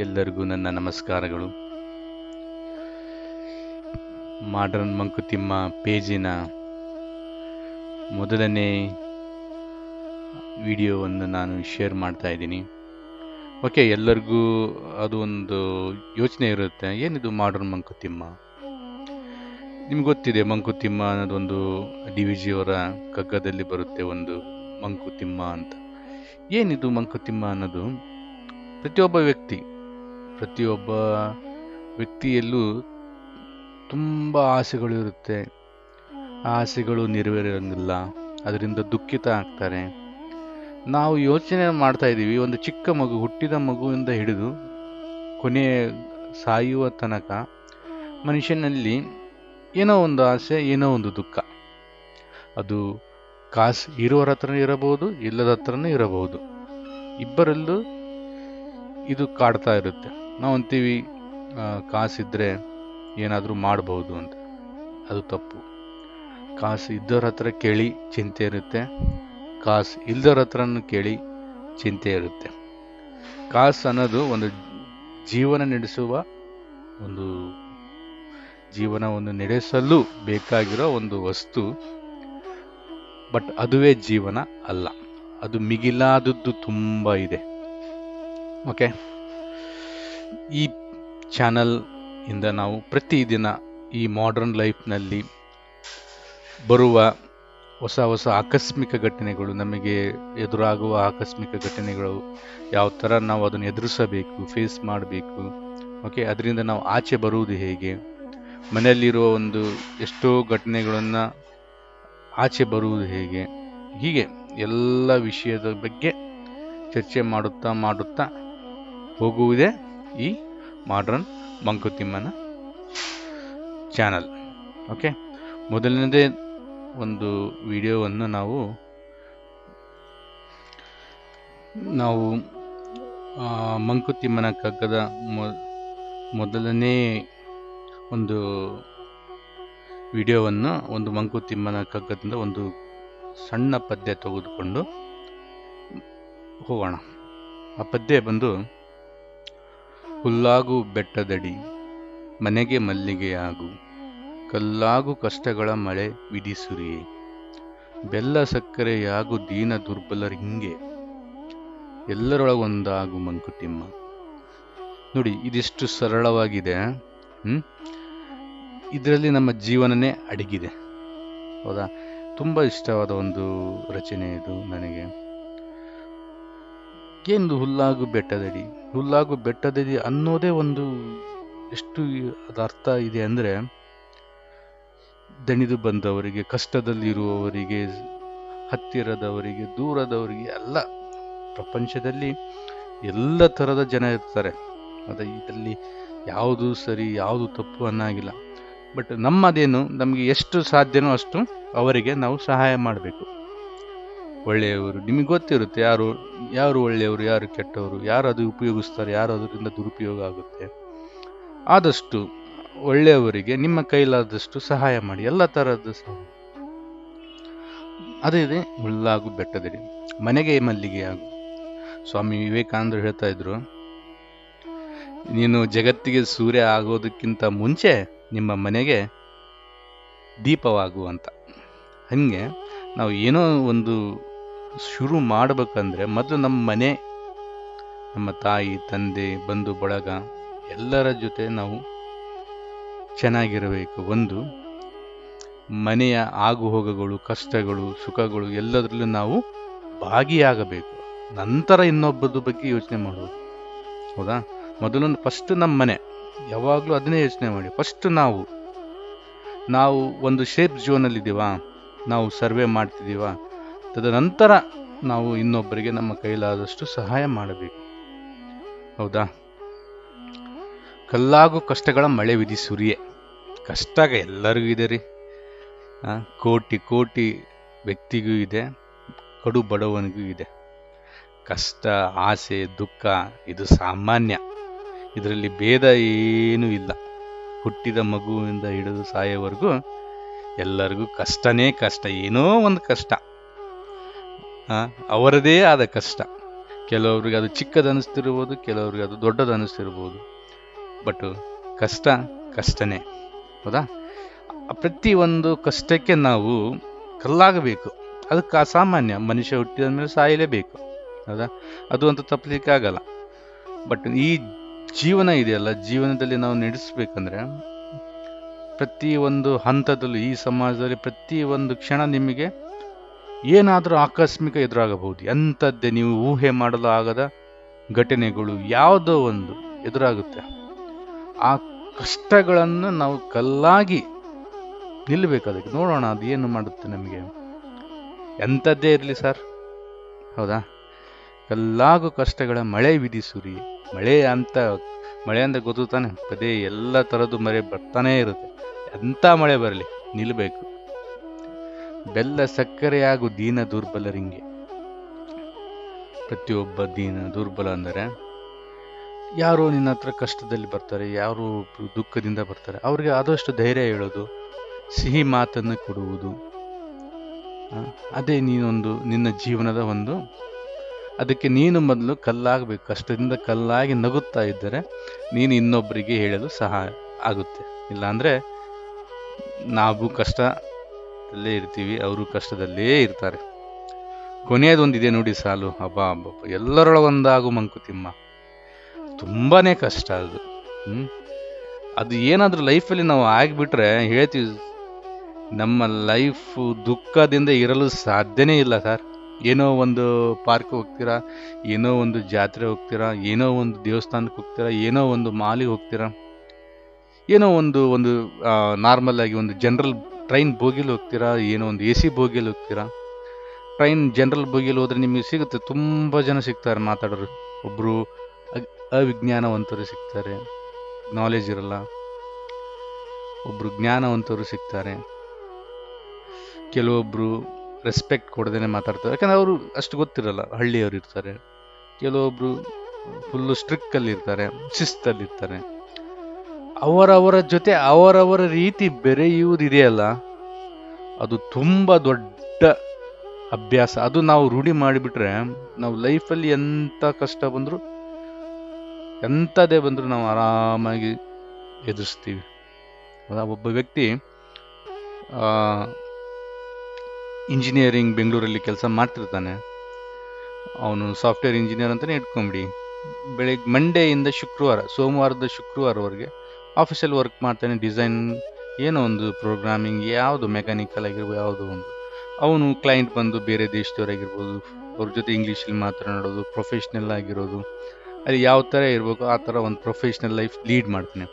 ಎಲ್ಲರಿಗೂ ನನ್ನ ನಮಸ್ಕಾರಗಳು. ಮಾಡರ್ನ್ ಮಂಕುತಿಮ್ಮ ಪೇಜಿನ ಮೊದಲನೇ ವಿಡಿಯೋವನ್ನು ನಾನು ಶೇರ್ ಮಾಡ್ತಾ ಇದ್ದೀನಿ. ಓಕೆ, ಎಲ್ಲರಿಗೂ ಅದು ಒಂದು ಯೋಚನೆ ಇರುತ್ತೆ, ಏನಿದು ಮಾಡರ್ನ್ ಮಂಕುತಿಮ್ಮ? ನಿಮ್ಗೆ ಗೊತ್ತಿದೆ, ಮಂಕುತಿಮ್ಮ ಅನ್ನೋದೊಂದು DVG ಅವರ ಕಗ್ಗದಲ್ಲಿ ಬರುತ್ತೆ, ಒಂದು ಮಂಕುತಿಮ್ಮ ಅಂತ. ಏನಿದು ಮಂಕುತಿಮ್ಮ ಅನ್ನೋದು? ಪ್ರತಿಯೊಬ್ಬ ವ್ಯಕ್ತಿಯಲ್ಲೂ ತುಂಬ ಆಸೆಗಳು ಇರುತ್ತೆ. ಆ ಆಸೆಗಳು ನೆರವೇರಂಗಿಲ್ಲ, ಅದರಿಂದ ದುಃಖಿತ ಆಗ್ತಾರೆ. ನಾವು ಯೋಚನೆ ಮಾಡ್ತಾ ಇದ್ದೀವಿ, ಒಂದು ಚಿಕ್ಕ ಮಗು, ಹುಟ್ಟಿದ ಮಗುವಿಂದ ಹಿಡಿದು ಕೊನೆ ಸಾಯುವ ತನಕ ಮನುಷ್ಯನಲ್ಲಿ ಏನೋ ಒಂದು ಆಸೆ, ಏನೋ ಒಂದು ದುಃಖ. ಅದು ಕಾಸು ಇರೋರ ಹತ್ರನೂ ಇರಬಹುದು, ಇಲ್ಲದ ಹತ್ರನೂ ಇರಬಹುದು. ಇಬ್ಬರಲ್ಲೂ ಇದು ಕಾಡ್ತಾ ಇರುತ್ತೆ. ನಾವು ಅಂತೀವಿ ಕಾಸಿದ್ರೆ ಏನಾದರೂ ಮಾಡಬಹುದು ಅಂತ. ಅದು ತಪ್ಪು. ಕಾಸು ಇದ್ದವ್ರ ಹತ್ರ ಕೇಳಿ ಚಿಂತೆ ಇರುತ್ತೆ, ಕಾಸು ಇಲ್ದವ್ರ ಹತ್ರನೂ ಕೇಳಿ ಚಿಂತೆ ಇರುತ್ತೆ. ಕಾಸು ಅನ್ನೋದು ಒಂದು ಜೀವನವನ್ನು ನಡೆಸಲು ಬೇಕಾಗಿರೋ ಒಂದು ವಸ್ತು. ಬಟ್ ಅದುವೇ ಜೀವನ ಅಲ್ಲ, ಅದು ಮಿಗಿಲಾದದ್ದು ತುಂಬ ಇದೆ. ಓಕೆ, ಈ ಚಾನಲ್ ಇಂದ ನಾವು ಪ್ರತಿದಿನ ಈ ಮಾಡರ್ನ್ ಲೈಫ್ನಲ್ಲಿ ಬರುವ ಹೊಸ ಆಕಸ್ಮಿಕ ಘಟನೆಗಳು, ನಮಗೆ ಎದುರಾಗುವ ಆಕಸ್ಮಿಕ ಘಟನೆಗಳು, ಯಾವ ಥರ ನಾವು ಅದನ್ನು ಎದುರಿಸಬೇಕು, ಫೇಸ್ ಮಾಡಬೇಕು, ಓಕೆ, ಅದರಿಂದ ನಾವು ಆಚೆ ಬರುವುದು ಹೇಗೆ, ಮನೆಯಲ್ಲಿರುವ ಒಂದು ಎಷ್ಟೋ ಘಟನೆಗಳನ್ನು ಆಚೆ ಬರುವುದು ಹೇಗೆ, ಹೀಗೆ ಎಲ್ಲ ವಿಷಯದ ಬಗ್ಗೆ ಚರ್ಚೆ ಮಾಡುತ್ತಾ ಹೋಗುವುದೇ ಈ ಮಾಡರ್ನ್ ಮಂಕುತಿಮ್ಮನ ಚಾನಲ್. ಓಕೆ, ಮೊದಲನೇದೇ ಒಂದು ವಿಡಿಯೋವನ್ನು ನಾವು ಮಂಕುತಿಮ್ಮನ ಕಗ್ಗದ ಮೊದಲನೇ ಒಂದು ವಿಡಿಯೋವನ್ನು, ಒಂದು ಮಂಕುತಿಮ್ಮನ ಕಗ್ಗದಿಂದ ಒಂದು ಸಣ್ಣ ಪದ್ಯ ತೆಗೆದುಕೊಂಡು ಹೋಗೋಣ. ಆ ಪದ್ಯ ಬಂದು: ಹುಲ್ಲಾಗು ಬೆಟ್ಟದಡಿ ಮನೆಗೆ ಮಲ್ಲಿಗೆಯಾಗು, ಕಲ್ಲಾಗು ಕಷ್ಟಗಳ ಮಳೆ ವಿಧಿಸುರಿಯೇ, ಬೆಲ್ಲ ಸಕ್ಕರೆಯಾಗು ದೀನ ದುರ್ಬಲರಿಂಗೆ, ಎಲ್ಲರೊಳಗೊಂದಾಗು ಮಂಕುತಿಮ್ಮ. ನೋಡಿ, ಇದಿಷ್ಟು ಸರಳವಾಗಿದೆ. ಇದರಲ್ಲಿ ನಮ್ಮ ಜೀವನನೇ ಅಡಗಿದೆ. ಹೌದಾ? ತುಂಬ ಇಷ್ಟವಾದ ಒಂದು ರಚನೆ ಇದು ನನಗೆ. ಏನು ಹುಲ್ಲಾಗು ಬೆಟ್ಟದಡಿ ಅನ್ನೋದೇ ಒಂದು ಎಷ್ಟು ಅದರ ಅರ್ಥ ಇದೆ ಅಂದರೆ, ದಣಿದು ಬಂದವರಿಗೆ, ಕಷ್ಟದಲ್ಲಿರುವವರಿಗೆ, ಹತ್ತಿರದವರಿಗೆ, ದೂರದವರಿಗೆ, ಎಲ್ಲ ಪ್ರಪಂಚದಲ್ಲಿ ಎಲ್ಲ ಥರದ ಜನ ಇರ್ತಾರೆ. ಇದರಲ್ಲಿ ಯಾವುದು ಸರಿ ಯಾವುದು ತಪ್ಪು ಅನ್ನೋಂಗಿಲ್ಲ. ಬಟ್ ನಮ್ಮದೇನು, ನಮಗೆ ಎಷ್ಟು ಸಾಧ್ಯನೋ ಅಷ್ಟು ಅವರಿಗೆ ನಾವು ಸಹಾಯ ಮಾಡಬೇಕು. ಒಳ್ಳೆಯವರು, ನಿಮಗೆ ಗೊತ್ತಿರುತ್ತೆ ಯಾರು ಒಳ್ಳೆಯವರು, ಯಾರು ಕೆಟ್ಟವರು, ಯಾರು ಅದು ಉಪಯೋಗಿಸ್ತಾರೆ, ಯಾರು ಅದರಿಂದ ದುರುಪಯೋಗ ಆಗುತ್ತೆ. ಆದಷ್ಟು ಒಳ್ಳೆಯವರಿಗೆ ನಿಮ್ಮ ಕೈಲಾದಷ್ಟು ಸಹಾಯ ಮಾಡಿ, ಎಲ್ಲ ಥರದ ಸಹಾಯ. ಅದೇ ಇದೆ ಹುಲ್ಲಾಗು ಬೆಟ್ಟದಡಿ ಮನೆಗೆ ಮಲ್ಲಿಗೆಯಾಗು. ಸ್ವಾಮಿ ವಿವೇಕಾನಂದರು ಹೇಳ್ತಾ ಇದ್ರು, ನೀನು ಜಗತ್ತಿಗೆ ಸೂರ್ಯ ಆಗೋದಕ್ಕಿಂತ ಮುಂಚೆ ನಿಮ್ಮ ಮನೆಗೆ ದೀಪವಾಗು ಅಂತ. ಹಾಗೆ ನಾವು ಏನೋ ಒಂದು ಶುರು ಮಾಡಬೇಕಂದ್ರೆ ಮೊದಲು ನಮ್ಮ ಮನೆ, ನಮ್ಮ ತಾಯಿ ತಂದೆ, ಬಂಧು ಬಳಗ, ಎಲ್ಲರ ಜೊತೆ ನಾವು ಚೆನ್ನಾಗಿರಬೇಕು. ಒಂದು ಮನೆಯ ಆಗುಹೋಗುಗಳು, ಕಷ್ಟಗಳು, ಸುಖಗಳು ಎಲ್ಲದರಲ್ಲೂ ನಾವು ಭಾಗಿಯಾಗಬೇಕು. ನಂತರ ಇನ್ನೊಬ್ಬದ ಬಗ್ಗೆ ಯೋಚನೆ ಮಾಡೋದು. ಹೌದಾ? ಮೊದಲು ಫಸ್ಟ್ ನಮ್ಮ ಮನೆ, ಯಾವಾಗಲೂ ಅದನ್ನೇ ಯೋಚನೆ ಮಾಡಿ. ಫಸ್ಟ್ ನಾವು ಒಂದು ಸೇಫ್ ಝೋನಲ್ಲಿದ್ದೀವಾ, ನಾವು ಸರ್ವೆ ಮಾಡ್ತಿದ್ದೀವಾ, ತದನಂತರ ನಾವು ಇನ್ನೊಬ್ಬರಿಗೆ ನಮ್ಮ ಕೈಲಾದಷ್ಟು ಸಹಾಯ ಮಾಡಬೇಕು. ಹೌದಾ? ಕಲ್ಲಾಗು ಕಷ್ಟಗಳ ಮಳೆ ವಿಧಿಸುರಿಯೇ. ಕಷ್ಟ ಎಲ್ಲರಿಗೂ ಇದೆ ರೀ. ಕೋಟಿ ವ್ಯಕ್ತಿಗೂ ಇದೆ, ಕಡು ಬಡವನಿಗೂ ಇದೆ. ಕಷ್ಟ, ಆಸೆ, ದುಃಖ ಇದು ಸಾಮಾನ್ಯ. ಇದರಲ್ಲಿ ಭೇದ ಏನೂ ಇಲ್ಲ. ಹುಟ್ಟಿದ ಮಗುವಿಂದ ಹಿಡಿದು ಸಾಯೋವರೆಗೂ ಎಲ್ಲರಿಗೂ ಕಷ್ಟನೇ ಕಷ್ಟ, ಏನೋ ಒಂದು ಕಷ್ಟ, ಅವರದೇ ಆದ ಕಷ್ಟ. ಕೆಲವರಿಗೆ ಅದು ಚಿಕ್ಕದು ಅನ್ನಿಸ್ತಿರ್ಬೋದು, ಕೆಲವರಿಗೆ ಅದು ದೊಡ್ಡದು ಅನ್ನಿಸ್ತಿರ್ಬೋದು. ಬಟ್ ಕಷ್ಟ ಕಷ್ಟನೇ, ಹೌದಾ? ಪ್ರತಿಯೊಂದು ಕಷ್ಟಕ್ಕೆ ನಾವು ಕಲ್ಲಾಗಬೇಕು. ಅದಕ್ಕೆ ಅಸಾಮಾನ್ಯ, ಮನುಷ್ಯ ಹುಟ್ಟಿದ ಮೇಲೆ ಸಾಯಲೇಬೇಕು, ಹೌದಾ? ಅದು ಅಂತೂ ತಪ್ಪಲಿಕ್ಕೆ ಆಗಲ್ಲ. ಬಟ್ ಈ ಜೀವನ ಇದೆಯಲ್ಲ, ಜೀವನದಲ್ಲಿ ನಾವು ನಡೆಸಬೇಕಂದ್ರೆ ಪ್ರತಿಯೊಂದು ಹಂತದಲ್ಲೂ ಈ ಸಮಾಜದಲ್ಲಿ ಪ್ರತಿಯೊಂದು ಕ್ಷಣ ನಿಮಗೆ ಏನಾದರೂ ಆಕಸ್ಮಿಕ ಎದುರಾಗಬಹುದು. ಎಂಥದ್ದೇ ನೀವು ಊಹೆ ಮಾಡಲು ಆಗದ ಘಟನೆಗಳು ಯಾವುದೋ ಒಂದು ಎದುರಾಗುತ್ತೆ. ಆ ಕಷ್ಟಗಳನ್ನು ನಾವು ಕಲ್ಲಾಗಿ ನಿಲ್ಲಬೇಕು. ಅದಕ್ಕೆ ನೋಡೋಣ ಅದು ಏನು ಮಾಡುತ್ತೆ ನಮಗೆ. ಎಂಥದ್ದೇ ಇರಲಿ ಸರ್, ಹೌದಾ? ಕಲ್ಲಾಗು ಕಷ್ಟಗಳ ಮಳೆ ವಿಧಿಸುರಿ. ಮಳೆ ಅಂದ್ರೆ ಗೊತ್ತು ತಾನೆ, ಪದೇ ಎಲ್ಲ ಥರದ್ದು ಮಳೆ ಬರ್ತಾನೇ ಇರುತ್ತೆ. ಎಂಥ ಮಳೆ ಬರಲಿ ನಿಲ್ಲಬೇಕು. ಬೆಲ್ಲ ಸಕ್ಕರೆಯಾಗು ದೀನ ದುರ್ಬಲರಿಂಗೆ. ಪ್ರತಿಯೊಬ್ಬ ದೀನ ದುರ್ಬಲ ಅಂದರೆ ಯಾರು ನಿನ್ನ ಹತ್ರ ಕಷ್ಟದಲ್ಲಿ ಬರ್ತಾರೆ, ಯಾರು ದುಃಖದಿಂದ ಬರ್ತಾರೆ, ಅವ್ರಿಗೆ ಆದಷ್ಟು ಧೈರ್ಯ ಹೇಳೋದು, ಸಿಹಿ ಮಾತನ್ನು ಕೊಡುವುದು. ಅದೇ ನೀನೊಂದು ನಿನ್ನ ಜೀವನದ ಒಂದು, ಅದಕ್ಕೆ ನೀನು ಮೊದಲು ಕಲ್ಲಾಗಬೇಕು. ಕಷ್ಟದಿಂದ ಕಲ್ಲಾಗಿ ನಗುತ್ತಾ ಇದ್ದರೆ ನೀನು ಇನ್ನೊಬ್ಬರಿಗೆ ಹೇಳಲು ಸಹಾಯ ಆಗುತ್ತೆ. ಇಲ್ಲಾಂದರೆ ನಾವು ಕಷ್ಟದಲ್ಲೇ ಇರ್ತೀವಿ, ಅವರು ಕಷ್ಟದಲ್ಲೇ ಇರ್ತಾರೆ. ಕೊನೆಯದೊಂದಿದೆ ನೋಡಿ ಸಾಲು, ಹಬ್ಬ ಎಲ್ಲರೊಳಗೊಂದಾಗು ಮಂಕುತಿಮ್ಮ. ತುಂಬಾನೇ ಕಷ್ಟ ಅದು. ಅದು ಏನಾದರೂ ಲೈಫಲ್ಲಿ ನಾವು ಆಗಿಬಿಟ್ರೆ ಹೇಳ್ತೀವಿ, ನಮ್ಮ ಲೈಫ್ ದುಃಖದಿಂದ ಇರಲು ಸಾಧ್ಯನೇ ಇಲ್ಲ ಸರ್. ಏನೋ ಒಂದು ಪಾರ್ಕ್ ಹೋಗ್ತೀರಾ, ಏನೋ ಒಂದು ಜಾತ್ರೆ ಹೋಗ್ತೀರಾ, ಏನೋ ಒಂದು ದೇವಸ್ಥಾನಕ್ಕೆ ಹೋಗ್ತೀರಾ, ಏನೋ ಒಂದು ಮಾಲಿಗೆ ಹೋಗ್ತೀರಾ, ಏನೋ ಒಂದು ನಾರ್ಮಲ್ ಆಗಿ ಒಂದು ಜನರಲ್ ಟ್ರೈನ್ ಬೋಗಿಲಿ ಹೋಗ್ತೀರಾ, ಏನೋ ಒಂದು AC ಬೋಗಿಲಿ ಹೋಗ್ತೀರಾ. ಟ್ರೈನ್ ಜನರಲ್ ಬೋಗಿಲಿ ಹೋದ್ರೆ ನಿಮಗೆ ಸಿಗುತ್ತೆ, ತುಂಬ ಜನ ಸಿಗ್ತಾರೆ ಮಾತಾಡೋರು. ಒಬ್ಬರು ಅವಿಜ್ಞಾನವಂತರು ಸಿಗ್ತಾರೆ, ನಾಲೆಜ್ ಇರಲ್ಲ. ಒಬ್ಬರು ಜ್ಞಾನವಂತರು ಸಿಗ್ತಾರೆ, ಕೆಲವೊಬ್ಬರು ರೆಸ್ಪೆಕ್ಟ್ ಕೊಡದೇನೆ ಮಾತಾಡ್ತಾರೆ, ಯಾಕಂದ್ರೆ ಅವರು ಅಷ್ಟು ಗೊತ್ತಿರಲ್ಲ, ಹಳ್ಳಿಯವರು ಇರ್ತಾರೆ. ಕೆಲವೊಬ್ಬರು ಫುಲ್ಲು ಸ್ಟ್ರಿಕ್ಟಲ್ಲಿ ಇರ್ತಾರೆ, ಶಿಸ್ತಲ್ಲಿರ್ತಾರೆ. ಅವರವರ ಜೊತೆ ಅವರವರ ರೀತಿ ಬೆರೆಯುವುದಿದೆಯಲ್ಲ, ಅದು ತುಂಬ ದೊಡ್ಡ ಅಭ್ಯಾಸ. ಅದು ನಾವು ರೂಢಿ ಮಾಡಿಬಿಟ್ರೆ ನಾವು ಲೈಫಲ್ಲಿ ಎಂಥ ಕಷ್ಟ ಬಂದರೂ, ಎಂಥದೇ ಬಂದರೂ ನಾವು ಆರಾಮಾಗಿ ಎದುರಿಸ್ತೀವಿ. ಒಬ್ಬ ವ್ಯಕ್ತಿ ಇಂಜಿನಿಯರಿಂಗ್ ಬೆಂಗಳೂರಲ್ಲಿ ಕೆಲಸ ಮಾಡ್ತಿರ್ತಾನೆ. ಅವನು ಸಾಫ್ಟ್ವೇರ್ ಇಂಜಿನಿಯರ್ ಅಂತಲೇ ಇಟ್ಕೊಂಬಿಡಿ. ಬೆಳಿಗ್ಗೆ ಮಂಡೆಯಿಂದ ಶುಕ್ರವಾರ, ಸೋಮವಾರದ ಶುಕ್ರವಾರವರೆಗೆ ಆಫೀಸಲ್ಲಿ ವರ್ಕ್ ಮಾಡ್ತಾನೆ. ಡಿಸೈನ್ ಏನೋ ಒಂದು ಪ್ರೋಗ್ರಾಮಿಂಗ್, ಯಾವುದು ಮೆಕ್ಯಾನಿಕಲ್ ಆಗಿರ್ಬೋದು, ಯಾವುದೋ ಒಂದು. ಅವನು ಕ್ಲೈಂಟ್ ಬಂದು ಬೇರೆ ದೇಶದವರಾಗಿರ್ಬೋದು, ಅವ್ರ ಜೊತೆ ಇಂಗ್ಲೀಷಲ್ಲಿ ಮಾತನಾಡೋದು, ಪ್ರೊಫೆಷ್ನಲ್ ಆಗಿರೋದು, ಅಲ್ಲಿ ಯಾವ ಥರ ಇರಬೇಕು ಆ ಥರ ಒಂದು ಪ್ರೊಫೆಷ್ನಲ್ ಲೈಫ್ ಲೀಡ್ ಮಾಡ್ತಾನೆ.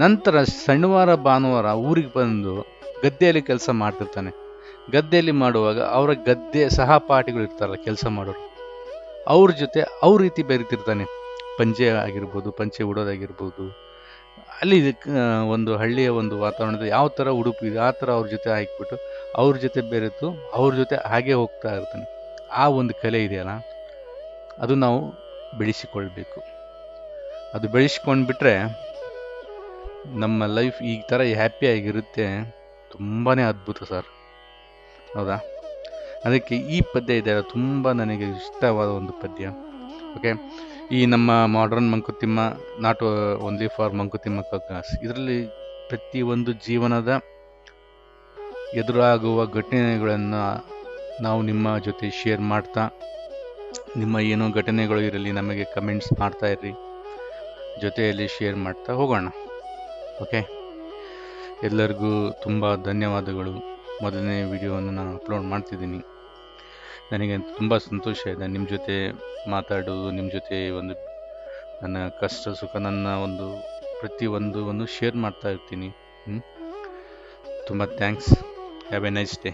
ನಂತರ ಶನಿವಾರ ಭಾನುವಾರ ಊರಿಗೆ ಬಂದು ಗದ್ದೆಯಲ್ಲಿ ಕೆಲಸ ಮಾಡ್ತಿರ್ತಾನೆ. ಗದ್ದೆಯಲ್ಲಿ ಮಾಡುವಾಗ ಅವರ ಗದ್ದೆ ಸಹಪಾಠಿಗಳು ಇರ್ತಾರಲ್ಲ, ಕೆಲಸ ಮಾಡೋರು, ಅವ್ರ ಜೊತೆ ಅವ್ರ ರೀತಿ ಬೆರೀತಿರ್ತಾನೆ. ಪಂಚೆ ಆಗಿರ್ಬೋದು, ಪಂಚೆ ಉಡೋದಾಗಿರ್ಬೋದು, ಅಲ್ಲಿ ಒಂದು ಹಳ್ಳಿಯ ಒಂದು ವಾತಾವರಣದ ಯಾವ ಥರ ಉಡುಪು ಇದೆ ಆ ಥರ ಅವ್ರ ಜೊತೆ ಹಾಕಿಬಿಟ್ಟು ಅವ್ರ ಜೊತೆ ಬೆರೆತು ಅವ್ರ ಜೊತೆ ಹಾಗೆ ಹೋಗ್ತಾ ಇರ್ತಾನೆ. ಆ ಒಂದು ಕಲೆ ಇದೆಯಲ್ಲ, ಅದು ನಾವು ಬೆಳೆಸಿಕೊಳ್ಬೇಕು. ಅದು ಬೆಳೆಸ್ಕೊಂಡ್ಬಿಟ್ರೆ ನಮ್ಮ ಲೈಫ್ ಈ ಥರ ಹ್ಯಾಪಿಯಾಗಿರುತ್ತೆ. ತುಂಬಾ ಅದ್ಭುತ ಸರ್, ಹೌದಾ? ಅದಕ್ಕೆ ಈ ಪದ್ಯ ಇದೆ, ತುಂಬ ನನಗೆ ಇಷ್ಟವಾದ ಒಂದು ಪದ್ಯ. ಓಕೆ, ಈ ನಮ್ಮ modern Mankutimma, not only for Mankutimma Kaggas, ಇದರಲ್ಲಿ ಪ್ರತಿಯೊಂದು ಜೀವನದ ಎದುರಾಗುವ ಘಟನೆಗಳನ್ನು ನಾವು ನಿಮ್ಮ ಜೊತೆ ಶೇರ್ ಮಾಡ್ತಾ, ನಿಮ್ಮ ಏನೋ ಘಟನೆಗಳು ಇರಲಿ ನಮಗೆ ಕಮೆಂಟ್ಸ್ ಮಾಡ್ತಾ ಇರ್ರಿ, ಜೊತೆಯಲ್ಲಿ ಶೇರ್ ಮಾಡ್ತಾ ಹೋಗೋಣ. ಓಕೆ, ಎಲ್ಲರಿಗೂ ತುಂಬ ಧನ್ಯವಾದಗಳು. ಮೊದಲನೇ ವಿಡಿಯೋವನ್ನು ನಾನು ಅಪ್ಲೋಡ್ ಮಾಡ್ತಿದ್ದೀನಿ. ನನಗೆ ತುಂಬ ಸಂತೋಷ ಇದೆ ನಿಮ್ಮ ಜೊತೆ ಮಾತಾಡೋದು, ನಿಮ್ಮ ಜೊತೆ ಒಂದು ನನ್ನ ಕಷ್ಟ ಸುಖ, ನನ್ನ ಒಂದು ಪ್ರತಿಯೊಂದನ್ನು ಶೇರ್ ಮಾಡ್ತಾ ಇರ್ತೀನಿ. ತುಂಬ thanks. Have A nice day.